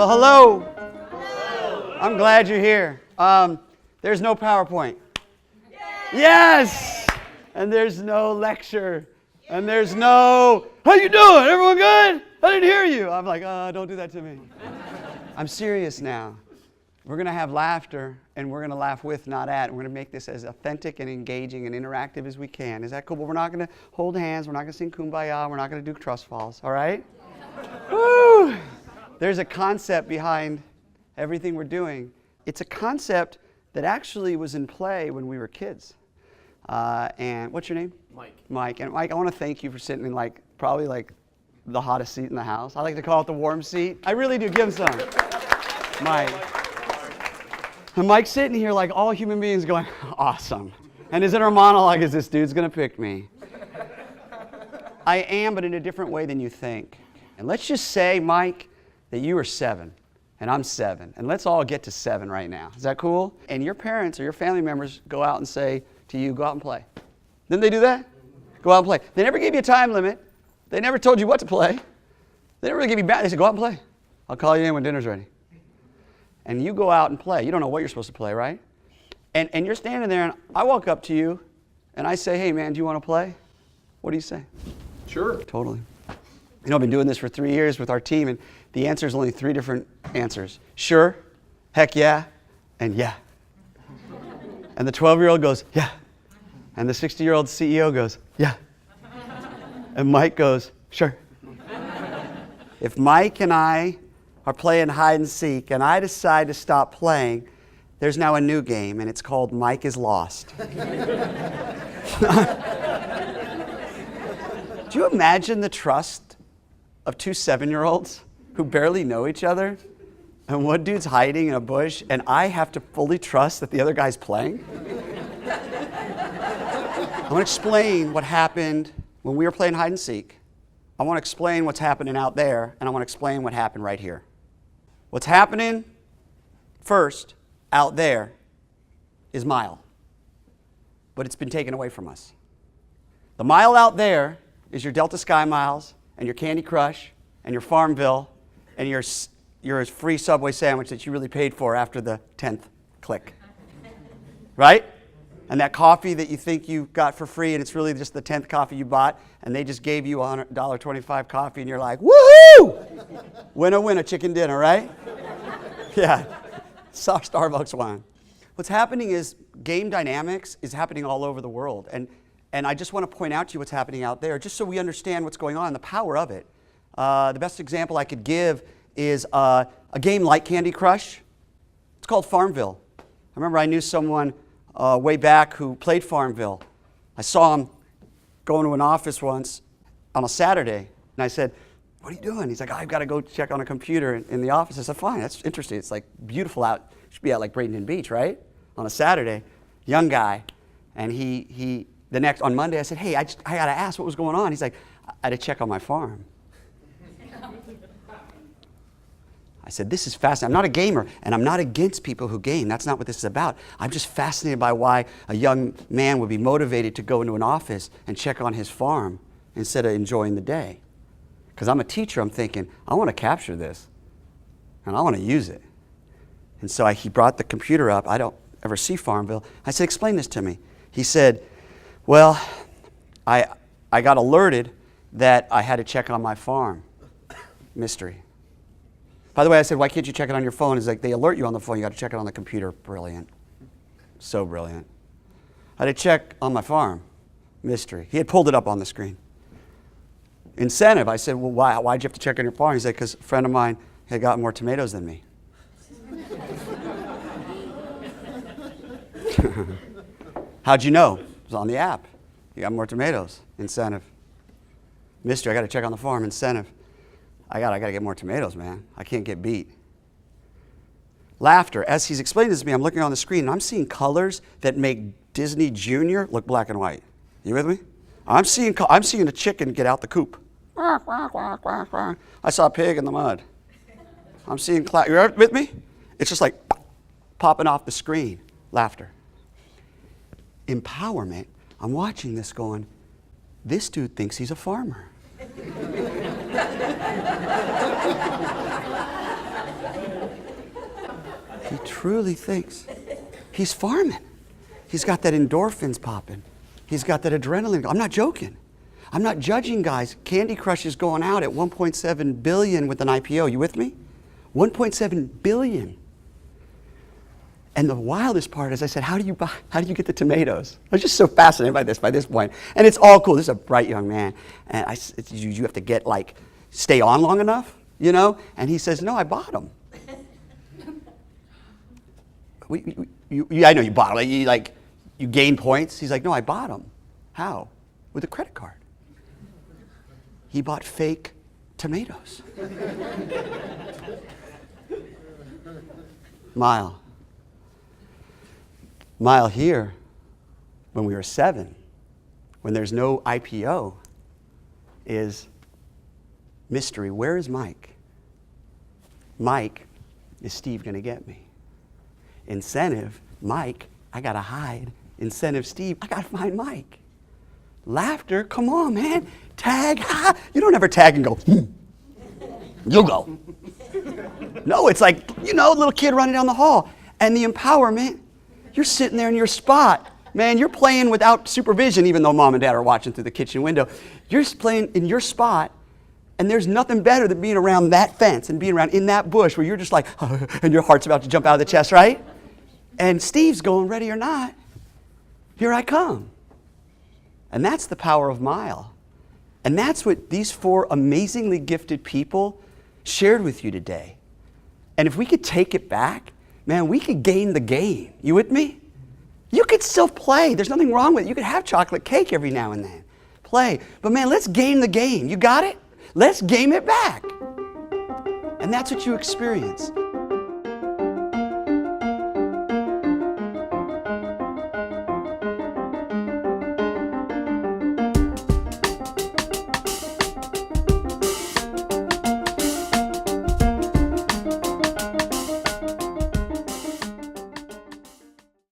Well, hello. I'm glad you're here. There's no PowerPoint. Yes! And there's no lecture. And there's no, how you doing? Everyone good? I didn't hear you. I'm like, don't do that to me. I'm serious now. We're going to have laughter, and we're going to laugh with, not at. And we're going to make this as authentic and engaging and interactive as we can. Is that cool? But we're not going to hold hands. We're not going to sing Kumbaya. We're not going to do trust falls. All right? Woo! There's a concept behind everything we're doing. It's a concept that actually was in play when we were kids. And what's your name? Mike. Mike. And Mike, I want to thank you for sitting in probably the hottest seat in the house. I like to call it the warm seat. I really do. Give him some. Mike. And Mike's sitting here like all human beings going, awesome. And his inner monologue is, this dude's going to pick me. I am, but in a different way than you think. And let's just say, Mike, that you are 7 and I'm 7. And let's all get to 7 right now. Is that cool? And your parents or your family members go out and say to you, go out and play. Didn't they do that? Go out and play. They never gave you a time limit. They never told you what to play. They never really gave you back. They said, go out and play. I'll call you in when dinner's ready. And you go out and play. You don't know what you're supposed to play, right? And you're standing there, and I walk up to you, and I say, hey, man, do you want to play? What do you say? Sure. Totally. You know, I've been doing this for 3 years with our team, and the answer is only 3 different answers. Sure, heck yeah, and yeah. And the 12-year-old goes, yeah. And the 60-year-old CEO goes, yeah. And Mike goes, sure. If Mike and I are playing hide and seek and I decide to stop playing, there's now a new game, and it's called Mike is Lost. Do you imagine the trust of 2 7-year-olds who barely know each other? And one dude's hiding in a bush, and I have to fully trust that the other guy's playing? I want to explain what happened when we were playing hide and seek. I want to explain what's happening out there, and I want to explain what happened right here. What's happening first out there is mile, but it's been taken away from us. The mile out there is your Delta Sky Miles and your Candy Crush and your Farmville and your free Subway sandwich that you really paid for after the 10th click. Right? And that coffee that you think you got for free, and it's really just the 10th coffee you bought, and they just gave you $1.25 coffee, and you're like, woohoo! Winner, winner, chicken dinner, right? Yeah. Starbucks wine. What's happening is game dynamics is happening all over the world. And I just want to point out to you what's happening out there, just so we understand what's going on and the power of it. The best example I could give is a game like Candy Crush. It's called Farmville. I remember I knew someone way back who played Farmville. I saw him going to an office once on a Saturday, and I said, what are you doing? He's like, I've got to go check on a computer in the office. I said, fine, that's interesting. It's like beautiful out. It should be out like Bradenton Beach, right? On a Saturday. Young guy. And on Monday, I said, hey, I got to ask what was going on. He's like, I had to check on my farm. I said, this is fascinating. I'm not a gamer, and I'm not against people who game. That's not what this is about. I'm just fascinated by why a young man would be motivated to go into an office and check on his farm instead of enjoying the day. Because I'm a teacher, I'm thinking, I want to capture this, and I want to use it. And so he brought the computer up. I don't ever see Farmville. I said, explain this to me. He said, well, I got alerted that I had to check on my farm. Mystery. By the way, I said, why can't you check it on your phone? He's like, they alert you on the phone. You got to check it on the computer. Brilliant. So brilliant. I had to check on my farm. Mystery. He had pulled it up on the screen. Incentive. I said, well, why'd you have to check on your farm? He said, because a friend of mine had gotten more tomatoes than me. How'd you know? It was on the app. You got more tomatoes. Incentive. Mystery. I got to check on the farm. Incentive. I got to get more tomatoes, man. I can't get beat. Laughter. As he's explaining this to me, I'm looking on the screen, and I'm seeing colors that make Disney Junior look black and white. You with me? I'm seeing a chicken get out the coop. I saw a pig in the mud. I'm seeing you're with me? It's just like popping off the screen. Laughter. Empowerment. I'm watching this going, this dude thinks he's a farmer. He truly thinks he's farming. He's got that endorphins popping. He's got that adrenaline. I'm not joking. I'm not judging, guys. Candy Crush is going out at 1.7 billion with an IPO. You with me? 1.7 billion. And the wildest part is I said, how do you get the tomatoes? I was just so fascinated by this point. And it's all cool. This is a bright young man. And you have to get stay on long enough, you know? And he says, no, I bought them. I know you bought them. You gain points. He's like, no, I bought them. How? With a credit card. He bought fake tomatoes. Mile here, when we were 7, when there's no IPO, is mystery. Where is Mike? Mike, is Steve going to get me? Incentive, Mike, I got to hide. Incentive, Steve, I got to find Mike. Laughter, come on, man. Tag, ha. You don't ever tag and go, you'll go. No, it's like, little kid running down the hall. And the empowerment, you're sitting there in your spot. Man, you're playing without supervision, even though mom and dad are watching through the kitchen window. You're playing in your spot, and there's nothing better than being around that fence and being around in that bush where you're just like, and your heart's about to jump out of the chest, right? And Steve's going, ready or not, here I come. And that's the power of Mile. And that's what these 4 amazingly gifted people shared with you today. And if we could take it back, man, we could gain the game. You with me? You could still play. There's nothing wrong with it. You could have chocolate cake every now and then. Play. But man, let's game the game. You got it? Let's game it back. And that's what you experience.